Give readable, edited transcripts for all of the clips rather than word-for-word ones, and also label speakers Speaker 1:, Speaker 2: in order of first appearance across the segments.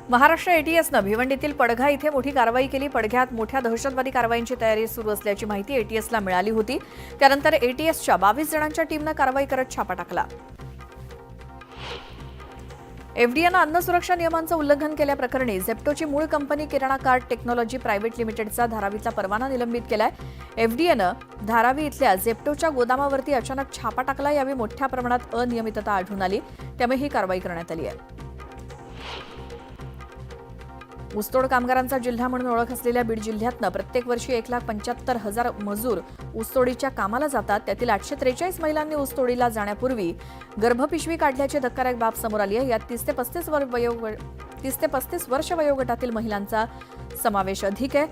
Speaker 1: महाराष्ट्र एटीएसनं भिवंडीतील पडघा इथे मोठी कारवाई केली. पडघ्यात मोठ्या दहशतवादी कारवाईची तयारी सुरू असल्याची माहिती एटीएसला मिळाली होती. त्यानंतर एटीएसच्या 22 जणांच्या टीमनं कारवाई करत छापा टाकला. एफडीएनं अन्न सुरक्षा नियमांचं उल्लंघन केल्याप्रकरणी झेप्टोची मूळ कंपनी किराणा कार्ड टेक्नॉलॉजी प्रायव्हेट लिमिटेडचा धारावीतला परवाना निलंबित केलाय. एफडीएनं धारावी इथल्या झेप्टोच्या गोदामावरती अचानक छापा टाकला. यावेळी मोठ्या प्रमाणात अनियमितता आढळून आली, त्यामुळे ही कारवाई करण्यात आली आहे. ऊसतोड कामगारांचा जिल्हा म्हणून ओळख असलेल्या बीड जिल्ह्यातनं प्रत्येक वर्षी 1,75,000 मजूर ऊसतोडीच्या कामाला जातात. त्यातील 843 महिलांनी ऊसतोडीला जाण्यापूर्वी गर्भपिशवी काढल्याची धक्कादायक बाब समोर आली आहे. यात 30 ते 35 वर्ष वयोगटातील महिलांचा समावेश अधिक आहे.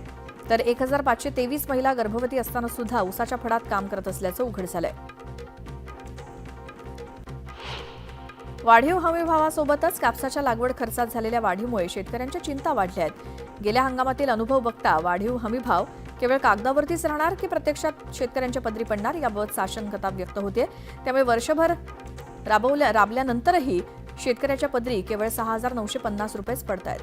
Speaker 1: तर 1,523 महिला गर्भवती असताना सुद्धा ऊसाच्या फडात काम करत असल्याचं उघड झालंय. वाढीव हमीभावासोबतच कापसाच्या लागवड खर्चात झालेल्या वाढीमुळे शेतकऱ्यांच्या चिंता वाढल्या आहेत. गेल्या हंगामातील अनुभव बघता वाढीव हमीभाव केवळ कागदावरतीच राहणार की प्रत्यक्षात शेतकऱ्यांच्या पदरी पडणार याबाबत साशंकता व्यक्त होते. त्यामुळे वर्षभर राबल्यानंतरही शेतकऱ्याच्या पदरी केवळ 6,950 रुपयेच पडतायत.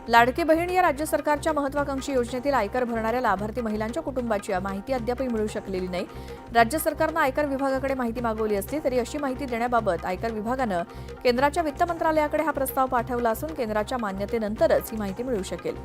Speaker 1: लाडकी बहीण या राज्य सरकारच्या महत्वाकांक्षी योजनेतील आयकर भरणाऱ्या लाभार्थी महिलांच्या कुटुंबाची माहिती अद्यापही मिळू शकलेली नाही. राज्य सरकारनं आयकर विभागाकडे माहिती मागवली असली तरी अशी माहिती देण्याबाबत आयकर विभागानं केंद्राच्या वित्त मंत्रालयाकडे हा प्रस्ताव पाठवला असून केंद्राच्या मान्यतेनंतरच ही माहिती मिळू शकेल.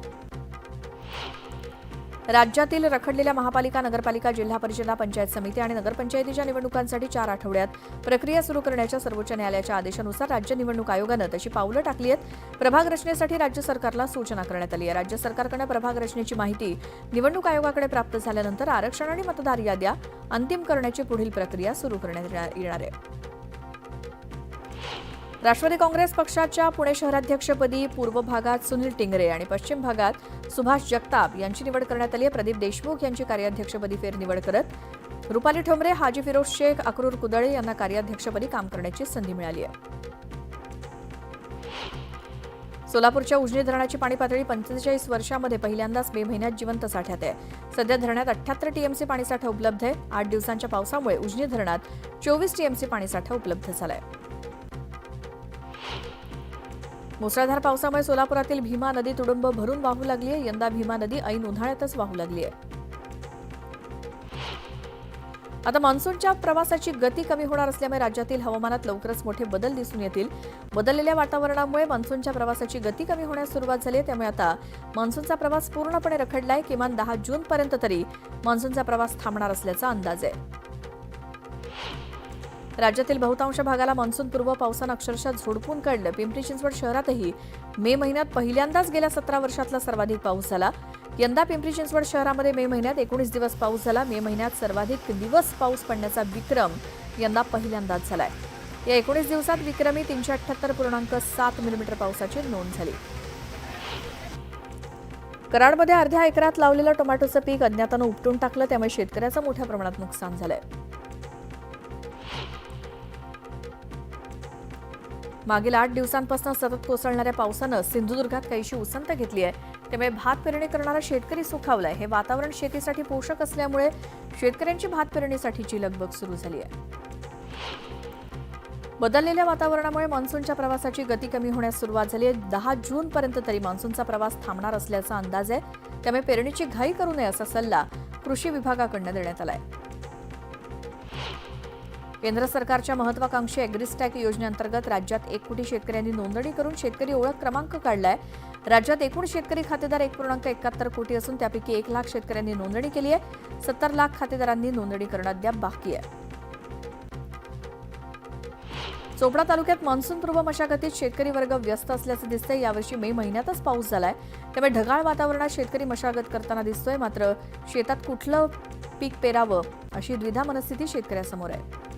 Speaker 1: राज्यातील रखडलेल्या महापालिका, नगरपालिका, जिल्हा परिषदा, पंचायत समिती आणि नगरपंचायतीच्या निवडणुकांसाठी 4 आठवड्यात प्रक्रिया सुरू करण्याच्या सर्वोच्च न्यायालयाच्या आदेशानुसार राज्य निवडणूक आयोगानं तशी पावलं टाकली आहेत. प्रभाग रचनेसाठी राज्य सरकारला सूचना करण्यात आली आहे. राज्य सरकारकडे प्रभाग रचनेची माहिती निवडणूक आयोगाकडे प्राप्त झाल्यानंतर आरक्षण आणि मतदार याद्या अंतिम करण्याची पुढील प्रक्रिया सुरू करण्यात येणार आहे. राष्ट्रवादी काँग्रेस पक्षाच्या पुणे शहराध्यक्षपदी पूर्व भागात सुनील टिंगरे आणि पश्चिम भागात सुभाष जगताप यांची निवड करण्यात आली आहे. प्रदीप देशमुख यांची कार्याध्यक्षपदी फेरनिवड करत रुपाली ठोंबरे, हाजी फिरोज शेख, अक्रूर कुदळे यांना कार्याध्यक्षपदी काम करण्याची संधी मिळाली आहे. सोलापूरच्या उजनी धरणाची पाणी पातळी 45 वर्षांमध्ये पहिल्यांदाच मे महिन्यात जिवंत साठ्यात आहे. सध्या धरणात 78 टीएमसी पाणीसाठा उपलब्ध आहे. 8 दिवसांच्या पावसामुळे उजनी धरणात 24 टीएमसी पाणीसाठा उपलब्ध झाला आहे. मुसळधार पावसामुळे सोलापुरातील भीमा नदी तुडुंब भरून वाहू लागली आहे. यंदा भीमा नदी ऐन उन्हाळ्यातच वाहू लागली आहे. आता मान्सूनच्या प्रवासाची गती कमी होणार असल्यामुळे राज्यातील हवामानात लवकरच मोठे बदल दिसून येतील. बदललेल्या वातावरणामुळे मान्सूनच्या प्रवासाची गती कमी होण्यास सुरुवात झाली आहे. त्यामुळे आता मान्सूनचा प्रवास पूर्णपणे रखडलाय. किमान 10 जूनपर्यंत तरी मान्सूनचा प्रवास थांबणार असल्याचा अंदाज आहे. राज्यातील बहुतांश भागाला मान्सूनपूर्व पावसानं अक्षरशः झोडपून काढलं. पिंपरी चिंचवड शहरातही मे महिन्यात पहिल्यांदाच गेल्या 17 वर्षातला सर्वाधिक पाऊस झाला. यंदा पिंपरी चिंचवड शहरामध्ये मे महिन्यात 19 दिवस पाऊस झाला. मे महिन्यात सर्वाधिक दिवस पाऊस पडण्याचा विक्रम यंदा पहिल्यांदाच झालाय. या 19 दिवसात विक्रमी 378.7 मिलीमीटर पावसाची नोंद झाली. कराडमध्ये अर्ध्या एकरात लावलेलं टोमॅटोचं पीक अज्ञातानं उपटून टाकलं, त्यामुळे शेतकऱ्याचं मोठ्या प्रमाणात नुकसान झालंय. मागील 8 दिवसांपासून सतत कोसळणाऱ्या पावसानं सिंधुदुर्गात काहीशी उसंत घेतली आहे. त्यामुळे भात पेरणी करणारा शेतकरी सुखावलाय. हे वातावरण शेतीसाठी पोषक असल्यामुळे शेतकऱ्यांची भात पेरणीसाठीची लगबग सुरू झाली आहे. बदललेल्या वातावरणामुळे मान्सूनच्या प्रवासाची गती कमी होण्यास सुरुवात झाली आहे. 10 जूनपर्यंत तरी मान्सूनचा प्रवास थांबणार असल्याचा अंदाज आहे. त्यामुळे पेरणीची घाई करू नये असा सल्ला कृषी विभागाकडून देण्यात आलाय. केंद्र सरकारच्या महत्वाकांक्षी ॲग्रिस्टॅक योजनेअंतर्गत राज्यात 1 कोटी शेतकऱ्यांनी नोंदणी करून शेतकरी ओळख क्रमांक काढलाय. राज्यात एकूण शेतकरी खातेदार 1.71 कोटी असून त्यापैकी 1 लाख शेतकऱ्यांनी नोंदणी केली आहे. 70 लाख खातेदारांनी नोंदणी करणं अद्याप बाकी आहे. चोपडा तालुक्यात मान्सूनपूर्व मशागतीत शेतकरी वर्ग व्यस्त असल्याचं दिसतंय. यावर्षी मे महिन्यातच पाऊस झालाय, त्यामुळे ढगाळ वातावरणात शेतकरी मशागत करताना दिसतोय. मात्र शेतात कुठलं पीक पेरावं अशी द्विधा मनस्थिती शेतकऱ्यासमोर आहे.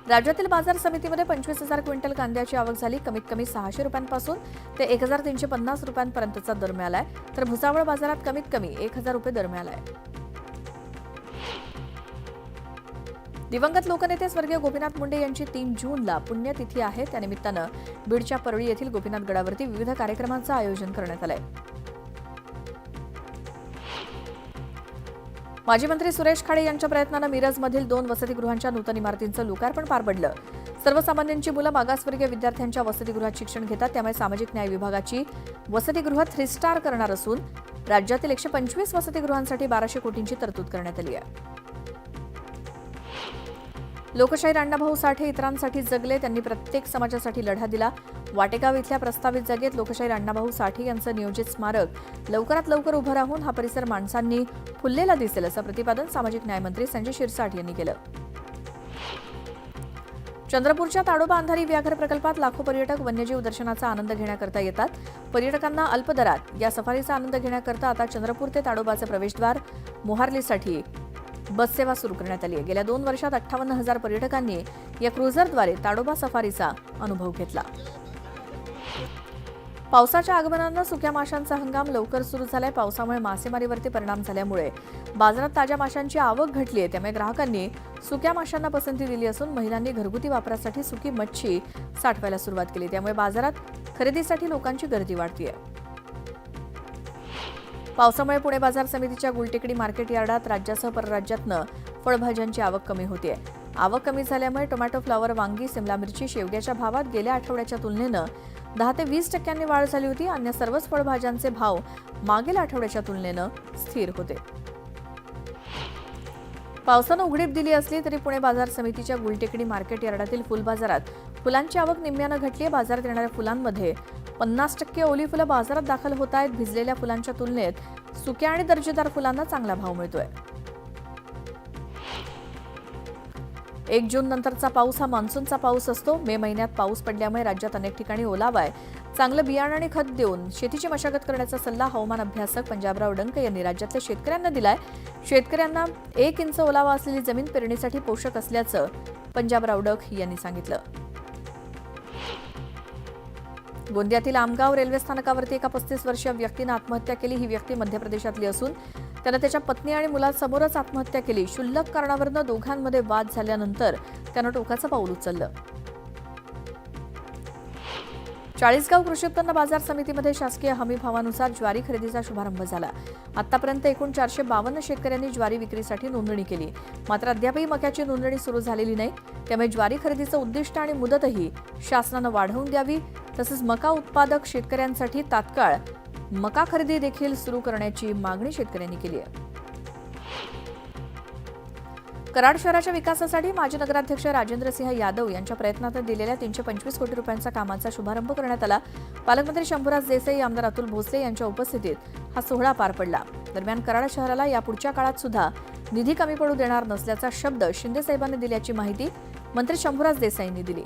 Speaker 1: राज्यातील बाजार समितीमध्ये 25,000 क्विंटल कांद्याची आवक झाली. कमीत कमी 600 रुपयांपासून ते 1,350 रुपयांपर्यंतचा दर मिळालाय. तर भुसावळ बाजारात कमीत कमी 1,000 रुपये दर मिळालाय. दिवंगत लोकनेते स्वर्गीय गोपीनाथ मुंडे यांची 3 जूनला पुण्यतिथी आहे. त्यानिमित्तानं बीडच्या परळी येथील गोपीनाथ गडावरती विविध कार्यक्रमांचं आयोजन करण्यात आलंय. माजी मंत्री सुरेश खाडे यांच्या प्रयत्नानं मिरजमधील 2 वसतिगृहांच्या नूतन इमारतींचं लोकार्पण पार पडलं. सर्वसामान्यांची मुलं मागासवर्गीय विद्यार्थ्यांच्या वसतिगृहात शिक्षण घेतात, त्यामुळे सामाजिक न्याय विभागाची वसतिगृह 3 स्टार करणार असून राज्यातील 125 वसतिगृहांसाठी 1200 कोटींची तरतूद करण्यात आली आहे. लोकशाहीर अण्णाभाऊ साठे इतरांसाठी जगले, त्यांनी प्रत्येक समाजासाठी लढा दिला. वाटेगाव इथल्या प्रस्तावित जागेत लोकशाहीर अण्णाभाऊ साठे यांचं नियोजित स्मारक लवकरात लवकर उभं राहून हा परिसर माणसांनी फुललेला दिसेल, असं प्रतिपादन सामाजिक न्यायमंत्री संजय शिरसाट यांनी केलं. चंद्रपूरच्या ताडोबा अंधारी व्याघ्र प्रकल्पात लाखो पर्यटक वन्यजीव दर्शनाचा आनंद घेण्याकरता येतात. पर्यटकांना अल्प दरात या सफारीचा आनंद घेण्याकरता आता चंद्रपूर ते ताडोबाचे प्रवेशद्वार मोहार्लीसाठी बस सेवा सुरू करण्यात आली आहे. गेल्या 2 वर्षात 58,000 पर्यटकांनी या क्रुझरद्वारे ताडोबा सफारीचा अनुभव घेतला. पावसाच्या आगमनानं सुक्या माशांचा हंगाम लवकर सुरू झालाय. पावसामुळे मासेमारीवरती परिणाम झाल्यामुळे बाजारात ताज्या माशांची आवक घटली आहे, त्यामुळे ग्राहकांनी सुक्या माशांना पसंती दिली असून महिलांनी घरगुती वापरासाठी सुकी मच्छी साठवायला सुरुवात केली, त्यामुळे बाजारात खरेदीसाठी लोकांची गर्दी वाढतीये. पावसामुळे पुणे बाजार समितीच्या गुलटेकडी मार्केट यार्डात राज्यासह परराज्यातनं फळभाज्यांची आवक कमी होतीये. आवक कमी झाल्यामुळे टोमॅटो, फ्लॉवर, वांगी, सिमला मिरची, शेवग्याच्या भावात गेल्या आठवड्याच्या तुलनेनं 10 ते 20% वाढ झाली होती. अन्य सर्वच फळभाज्यांचे भाव मागील आठवड्याच्या तुलनेनं स्थिर होते. पावसानं उघडीप दिली असली तरी पुणे बाजार समितीच्या गुलटेकडी मार्केट यार्डातील फुल बाजारात फुलांची आवक निम्म्यानं घटली आहे. बाजारात येणाऱ्या फुलांमध्ये 50% ओली फुलं बाजारात दाखल होत आहेत. भिजलेल्या फुलांच्या तुलनेत सुक्या आणि दर्जेदार फुलांना चांगला भाव मिळतोय. 1 जून नंतरचा पाऊस हा मान्सूनचा पाऊस असतो. मे महिन्यात पाऊस पडल्यामुळे राज्यात अनेक ठिकाणी ओलावा आहे. चांगलं बियाणं आणि खत देऊन शेतीची मशागत करण्याचा सल्ला हवामान अभ्यासक पंजाबराव डंक यांनी राज्यातल्या शेतकऱ्यांना दिलाय. शेतकऱ्यांना 1 इंच ओलावा असलेली जमीन पेरणीसाठी पोषक असल्याचं पंजाबराव डंक यांनी सांगितलं. गोंदियातील आमगाव रेल्वे स्थानकावरती एका 35 वर्षीय व्यक्तीनं आत्महत्या केली. ही व्यक्ती मध्य प्रदेशातली असून त्यानं त्याच्या पत्नी आणि मुलासमोरच आत्महत्या केली. क्षुल्लक कारणावरून दोघांमध्ये वाद झाल्यानंतर त्यानं टोकाचं पाऊल उचललं. चाळीसगाव कृषी उत्पन्न बाजार समितीमध्ये शासकीय हमी भावानुसार ज्वारी खरेदीचा शुभारंभ झाला. आतापर्यंत एकूण 452 शेतकऱ्यांनी ज्वारी विक्रीसाठी नोंदणी केली. मात्र अद्यापही मक्याची नोंदणी सुरू झालेली नाही, त्यामुळे ज्वारी खरेदीचं उद्दिष्ट आणि मुदतही शासनानं वाढवून द्यावी. तसंच मका उत्पादक शेतकऱ्यांसाठी तात्काळ मका खरेदी देखील सुरू करण्याची मागणी शेतकऱ्यांनी केली आहे. कराड शहराच्या विकासासाठी माजी नगराध्यक्ष राजेंद्रसिंह यादव यांच्या प्रयत्नातून दिलेल्या 325 कोटी रुपयांच्या कामाचा शुभारंभ करण्यात आला. पालकमंत्री शंभूराज देसाई, आमदार अतुल भोसले यांच्या उपस्थितीत हा सोहळा पार पडला. दरम्यान कराड शहराला यापुढच्या काळात सुद्धा निधी कमी पडू देणार नसल्याचा शब्द शिंदे साहेबांनी दिल्याची माहिती मंत्री शंभूराज देसाईंनी दिली.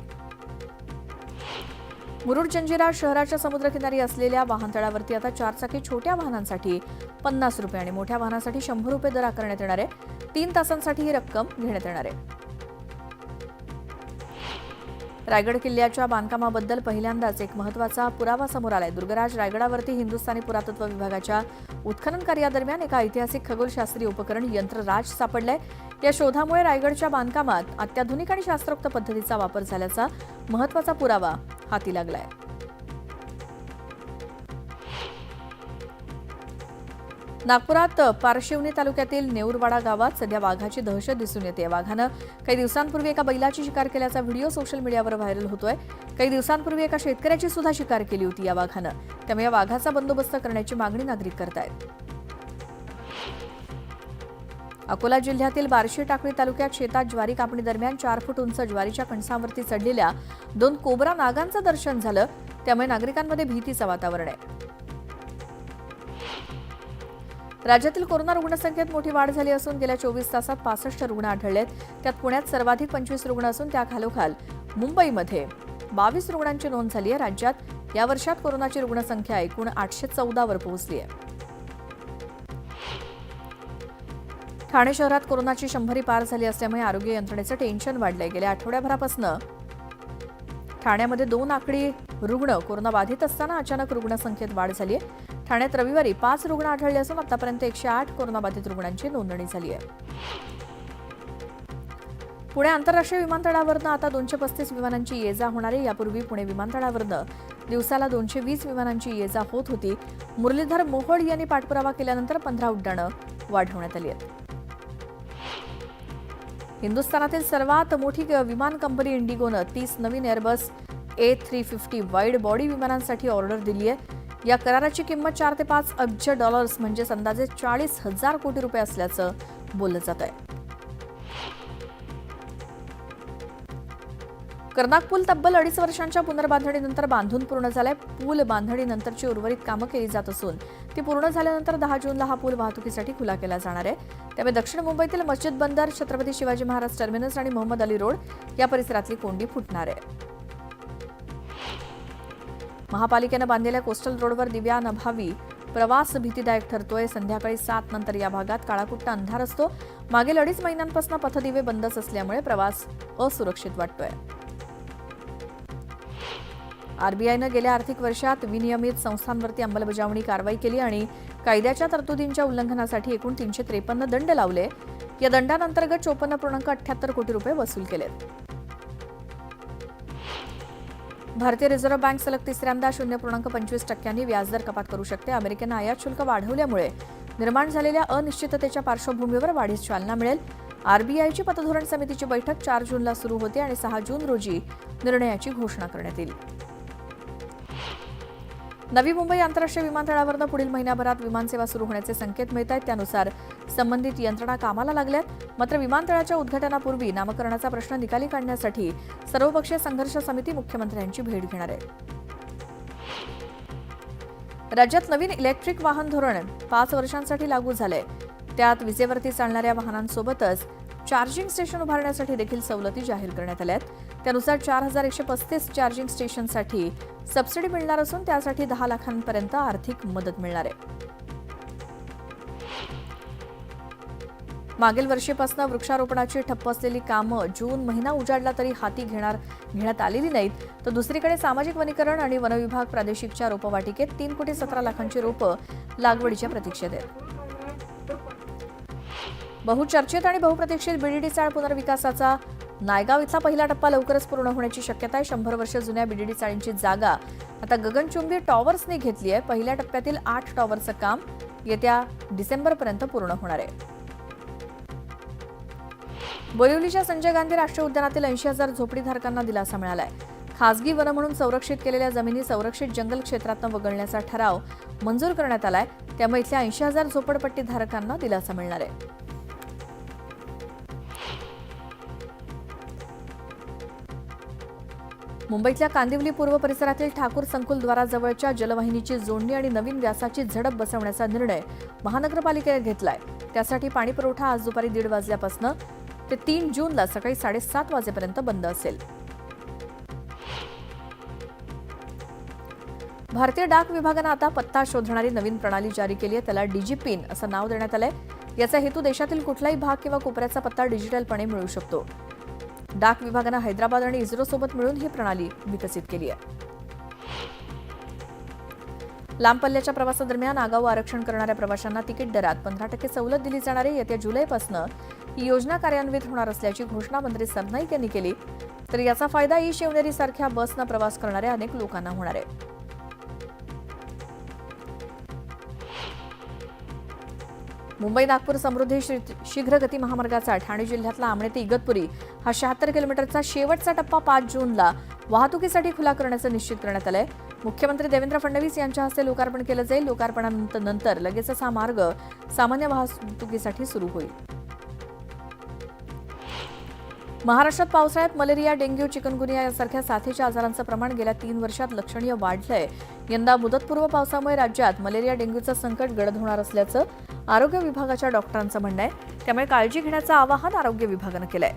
Speaker 1: मुरुड जंजिरा शहराच्या समुद्रकिनारी असलेल्या वाहनतळावरती आता 4 चाकी छोट्या वाहनांसाठी 50 रुपये आणि मोठ्या वाहनासाठी 100 रुपये दर आकारण्यात येणार आहे. 3 तासांसाठी ही रक्कम घेण्यात येणार आहे. रायगड किल्ल्याच्या बांधकामाबद्दल पहिल्यांदाच एक महत्त्वाचा पुरावा समोर आलाय. दुर्गराज रायगडावरती हिंदुस्थानी पुरातत्व विभागाच्या उत्खनन कार्यादरम्यान एका ऐतिहासिक खगोलशास्त्रीय उपकरण यंत्रराज सापडलंय. या शोधामुळे रायगडच्या बांधकामात अत्याधुनिक आणि शास्त्रोक्त पद्धतीचा वापर झाल्याचा महत्त्वाचा पुरावा हाती लागलाय. नागपुरात पारशिवनी तालुक्यातील नेऊरवाडा गावात सध्या वाघाची दहशत दिसून येते. वाघानं काही दिवसांपूर्वी एका बैलाची शिकार केल्याचा व्हिडिओ सोशल मीडियावर व्हायरल होतोय. काही दिवसांपूर्वी एका शेतकऱ्याची सुद्धा शिकार केली होती या वाघानं, त्यामुळे या वाघाचा बंदोबस्त करण्याची मागणी नागरिक करतायत. अकोला जिल्ह्यातील बार्शी टाकळी तालुक्यात शेतात ज्वारी कापणी दरम्यान 4 फूट उंच ज्वारीच्या कणसांवरती चढलेल्या 2 कोबरा नागांचं दर्शन झालं, त्यामुळे नागरिकांमध्ये भीतीचं वातावरण आहे. राज्यातील कोरोना रुग्णसंख्येत मोठी वाढ झाली असून गेल्या 24 तासात 65 रुग्ण आढळलेत. त्यात पुण्यात सर्वाधिक 25 रुग्ण असून त्याखालोखाल मुंबईमध्ये 22 रुग्णांची नोंद झाली आहे. राज्यात या वर्षात कोरोनाची रुग्णसंख्या एकूण 814 वर पोहोचली आहे. ठाणे शहरात कोरोनाची 100 पार झाली असल्यामुळे आरोग्य यंत्रणेचं टेन्शन वाढलंय. गेल्या आठवड्याभरापासून ठाण्यामध्ये 2 आकडी रुग्ण कोरोनाबाधित असताना अचानक रुग्णसंख्येत वाढ झाली आहे. ठाण्यात रविवारी 5 रुग्ण आढळले असून आतापर्यंत 108 कोरोनाबाधित रुग्णांची नोंदणी झाली आहे. पुणे आंतरराष्ट्रीय विमानतळावरनं आता 235 विमानांची ये-जा होणार आहे. यापूर्वी पुणे विमानतळावरनं दिवसाला 220 विमानांची ये-जा होत होती. मुरलीधर मोहोळ यांनी पाठपुरावा केल्यानंतर 15 उड्डाणं वाढवण्यात आली आहेत. हिंदुस्थानातील सर्वात मोठी विमान कंपनी इंडिगोनं 30 नवीन एअरबस A350 वाईड बॉडी विमानांसाठी ऑर्डर दिली आहे. या कराराची किंमत 4 ते 5 अब्ज डॉलर्स म्हणजे अंदाजे 40,000 कोटी रुपये असल्याचं बोललं जात आहे. कर्नाक पूल तब्बल 2.5 वर्षांच्या पुनर्बांधणीनंतर बांधून पूर्ण झालाय. पूल बांधणीनंतरची उर्वरित कामं केली जात असून ती पूर्ण झाल्यानंतर 10 जूनला हा पूल वाहतुकीसाठी खुला केला जाणार आहे. त्यामुळे दक्षिण मुंबईतील मस्जिद बंदर, छत्रपती शिवाजी महाराज टर्मिनस आणि मोहम्मद अली रोड या परिसरातली कोंडी फुटणार आहे. महापालिकेनं बांधलेल्या कोस्टल रोडवर दिव्यांअभावी प्रवास भीतीदायक ठरतोय. संध्याकाळी 7 नंतर या भागात काळाकुट्ट अंधार असतो. मागील 2.5 महिन्यांपासून पथदिवे बंदच असल्यामुळे प्रवास असुरक्षित वाटतोय. आरबीआयनं गेल्या आर्थिक वर्षात विनियमित संस्थांवरती अंमलबजावणी कारवाई केली आणि कायद्याच्या तरतुदींच्या उल्लंघनासाठी एकूण 353 दंड लावले. या दंडांतर्गत 54.78 कोटी रुपये वसूल केलेत. भारतीय रिझर्व्ह बँक सलग तिसऱ्यांदा 0.25% व्याजदर कपात करू शकते. अमेरिकेनं आयात शुल्क वाढवल्यामुळे निर्माण झालेल्या अनिश्चिततेच्या पार्श्वभूमीवर वाढीस चालना मिळेल. आरबीआयची पतधोरण समितीची बैठक 4 जूनला सुरू होते आणि 6 जून रोजी निर्णयाची घोषणा करण्यात येईल. नवी मुंबई आंतरराष्ट्रीय विमानतळावरनं पुढील महिन्याभरात विमानसेवा सुरू होण्याचे संकेत मिळत आहेत. त्यानुसार संबंधित यंत्रणा कामाला लागल्यात. मात्र विमानतळाच्या उद्घाटनापूर्वी नामकरणाचा प्रश्न निकाली काढण्यासाठी सर्वपक्षीय संघर्ष समिती मुख्यमंत्र्यांची भेट घेणार आहे. राज्यात नवीन इलेक्ट्रिक वाहन धोरण 5 वर्षांसाठी लागू झालंय. त्यात विजेवरती चालणाऱ्या वाहनांसोबतच चार्जिंग स्टेशन उभारण्यासाठी देखील सवलती जाहीर करण्यात आल्या आहेत. त्यानुसार 4,135 चार्जिंग स्टेशनसाठी सबसिडी मिळणार असून त्यासाठी 10 लाखांपर्यंत आर्थिक मदत मिळणार आहे. मागील वर्षीपासून वृक्षारोपणाची ठप्प असलेली कामं जून महिना उजाडला तरी हाती घेण्यात आलेली नाहीत. तर दुसरीकडे सामाजिक वनीकरण आणि वनविभाग प्रादेशिकच्या रोपवाटिकेत 3,17,00,000 रोपं लागवडीच्या प्रतीक्षेत आहेत. बहुचर्चित आणि बहुप्रतीक्षित बीडीडी चाळ पुनर्विकासाचा नायगाव इथला पहिला टप्पा लवकरच पूर्ण होण्याची शक्यता आहे. 100 वर्ष जुन्या बीडीडी चाळींची जागा आता गगनचुंबी टॉवर्सने घेतली आहे. पहिल्या टप्प्यातील 8 टॉवरचं काम येत्या डिसेंबरपर्यंत पूर्ण होणार आहे. बोरिवलीच्या संजय गांधी राष्ट्रीय उद्यानातील 80,000 झोपडीधारकांना दिलासा मिळाला आहे. खासगी वन म्हणून संरक्षित केलेल्या जमिनी संरक्षित जंगल क्षेत्रातून वगळण्याचा ठराव मंजूर करण्यात आलाय. त्यामुळे इथल्या 80,000 झोपडपट्टीधारकांना दिलासा मिळणार आहे. मुंबईतल्या कांदिवली पूर्व परिसरातील ठाकूर संकुलद्वाराजवळच्या जलवाहिनीची जोडणी आणि नवीन व्यासाची झडप बसवण्याचा निर्णय महानगरपालिकेने घेतलाय. त्यासाठी पाणीपुरवठा आज दुपारी 1:30 वाजल्यापासून ते 3 जूनला सकाळी 7:30 वाजेपर्यंत बंद असेल. भारतीय डाक विभागानं आता पत्ता शोधणारी नवीन प्रणाली जारी केली आहे. त्याला डिजिपिन असं नाव देण्यात आलंय. याचा हेतू देशातील कुठलाही भाग किंवा कोपऱ्याचा पत्ता डिजिटलपणे मिळू शकतो. डाक विभागानं हैदराबाद आणि इस्रोसोबत मिळून ही प्रणाली विकसित केली आहे. लांब पल्ल्याच्या प्रवासादरम्यान आगाऊ आरक्षण करणाऱ्या प्रवाशांना तिकीट दरात 15% सवलत दिली जाणार आहे. येत्या जुलैपासून ही योजना कार्यान्वित होणार असल्याची घोषणा मंत्री सरनाईक यांनी केली. तर याचा फायदा ई शिवनेरी सारख्या बसनं प्रवास करणाऱ्या अनेक लोकांना होणार आहे. मुंबई नागपूर समृद्धी शीघ्रगती महामार्गाचा ठाणे जिल्ह्यातला आमणे ते इगतपुरी हा 76 किलोमीटरचा शेवटचा टप्पा 5 जूनला वाहतुकीसाठी खुला करण्याचं निश्चित करण्यात आलंय. मुख्यमंत्री देवेंद्र फडणवीस यांच्या हस्ते लोकार्पण केलं जाईल. लोकार्पणानंतर लगेचच हा मार्ग सामान्य वाहतुकीसाठी सुरू होईल. महाराष्ट्रात पावसाळ्यात मलेरिया, डेंग्यू, चिकनगुनिया यासारख्या साथीच्या आजारांचं प्रमाण गेल्या 3 वर्षात लक्षणीय वाढलंय. यंदा मुदतपूर्व पावसामुळे राज्यात मलेरिया, डेंग्यूचं संकट गडद होणार असल्याचं आरोग्य विभागाच्या डॉक्टरांचं म्हणणं आहे. त्यामुळे काळजी घेण्याचं आवाहन आरोग्य विभागानं केलंय.